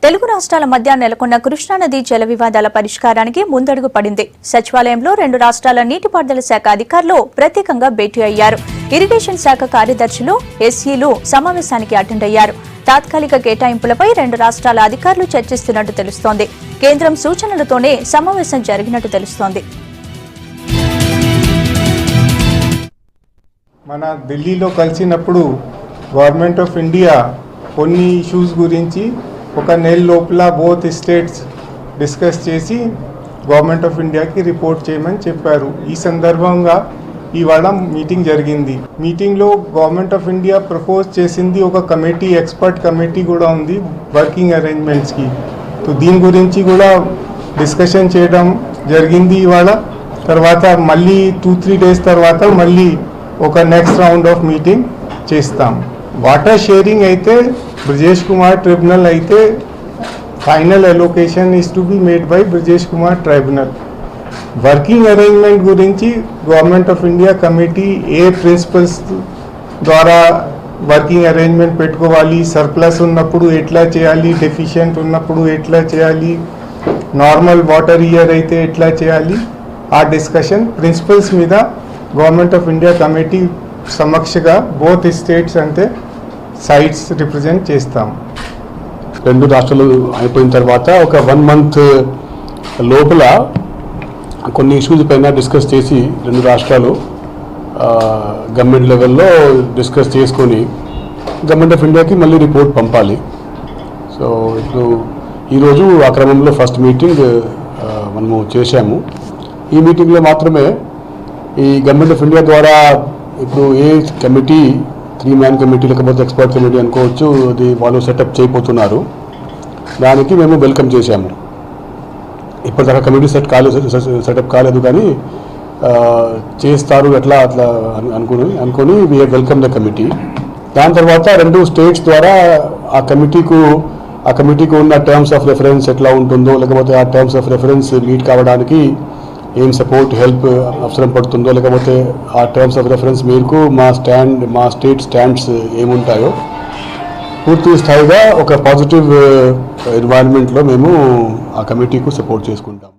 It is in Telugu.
తెలుగు రాష్ట్రాల మధ్య నెలకొన్న కృష్ణానది జల వివాదాల పరిష్కారానికి ముందడుగు పడింది. సచివాలయంలో రెండు రాష్ట్రాల నీటిపారుదల శాఖ అధికారులు ప్రత్యేకంగా భేటీ అయ్యారు. ఇరిగేషన్ శాఖ కార్యదర్శులు, ఎస్ఈలు సమావేశానికి అటెండ్ అయ్యారు. తాత్కాలిక కేటాయింపులపై రెండు రాష్ట్రాల అధికారులు చర్చిస్తున్నట్టు తెలుస్తోంది. కేంద్రం సూచనలతోనే సమావేశం జరిగినట్టు తెలుస్తోంది. మన ఢిల్లీలో కలిసినప్పుడు గవర్నమెంట్ ఆఫ్ ఇండియా కొన్ని ఇష్యూస్ గురించి ఒక నెల లోపల బోత్ స్టేట్స్ డిస్కస్ చేసి గవర్నమెంట్ ఆఫ్ ఇండియాకి రిపోర్ట్ చేయమని చెప్పారు. ఈ సందర్భంగా ఇవాళ మీటింగ్ జరిగింది. మీటింగ్లో గవర్నమెంట్ ఆఫ్ ఇండియా ప్రపోజ్ చేసింది ఒక కమిటీ, ఎక్స్పర్ట్ కమిటీ కూడా ఉంది వర్కింగ్ అరేంజ్మెంట్స్కి. సో దీని గురించి కూడా డిస్కషన్ చేయడం జరిగింది ఇవాళ. తర్వాత మళ్ళీ 2-3 days తర్వాత మళ్ళీ ఒక నెక్స్ట్ రౌండ్ ఆఫ్ మీటింగ్ చేస్తాం. వాటర్ షేరింగ్ అయితే బ్రిజేష్ కుమార్ ట్రిబ్యునల్ అయితే final allocation is to be made by Brijesh Kumar tribunal. Working arrangement గురించి గవర్నమెంట్ ఆఫ్ ఇండియా కమిటీ ఏ ప్రిన్సిపల్స్ ద్వారా వర్కింగ్ అరేంజ్మెంట్ పెట్టుకోవాలి, సర్ప్లస్ ఉన్నప్పుడు ఎట్లా చేయాలి, డెఫిషియెంట్ ఉన్నప్పుడు ఎట్లా చేయాలి, నార్మల్ వాటర్ ఇయర్ అయితే ఎట్లా చేయాలి, ఆ డిస్కషన్ ప్రిన్సిపల్స్ మీద గవర్నమెంట్ ఆఫ్ ఇండియా కమిటీ సమక్షంగా బోత్ స్టేట్స్ అంటే సైట్స్ రిప్రజెంట్ చేస్తాం. రెండు రాష్ట్రాలు అయిపోయిన తర్వాత ఒక 1 month లోపల కొన్ని ఇష్యూస్ పైన డిస్కస్ చేసి రెండు రాష్ట్రాలు గవర్నమెంట్ లెవెల్లో డిస్కస్ చేసుకొని గవర్నమెంట్ ఆఫ్ ఇండియాకి మళ్ళీ రిపోర్ట్ పంపాలి. సో ఇప్పుడు ఈరోజు ఆ క్రమంలో ఫస్ట్ మీటింగ్ మనము చేశాము. ఈ మీటింగ్లో మాత్రమే ఈ గవర్నమెంట్ ఆఫ్ ఇండియా ద్వారా ఇప్పుడు ఏ కమిటీ 3-man కమిటీ లేకపోతే ఎక్స్పర్ట్ కమిటీ అనుకోవచ్చు, అది వాళ్ళు సెటప్ చేయబోతున్నారు. దానికి మేము వెల్కమ్ చేశాము. ఇప్పటిదాకా కమిటీ సెటప్ కాలేదు, కానీ చేస్తారు అట్లా అనుకుని we have welcome the committee. దాని తర్వాత రెండు స్టేట్స్ ద్వారా ఆ కమిటీకి ఉన్న టర్మ్స్ ఆఫ్ రెఫరెన్స్ ఎట్లా ఉంటుందో, లేకపోతే ఆ టర్మ్స్ ఆఫ్ రెఫరెన్స్ మీట్ కావడానికి ఏం సపోర్ట్ హెల్ప్ అవసరం పడుతుందో, లేకపోతే ఆ టర్మ్స్ ఆఫ్ రెఫరెన్స్ మేరకు మా స్టేట్ స్టాండ్స్ ఏముంటాయో పూర్తి స్థాయిగా ఒక పాజిటివ్ ఎన్వైరన్మెంట్లో మేము ఆ కమిటీకు సపోర్ట్ చేసుకుంటాం.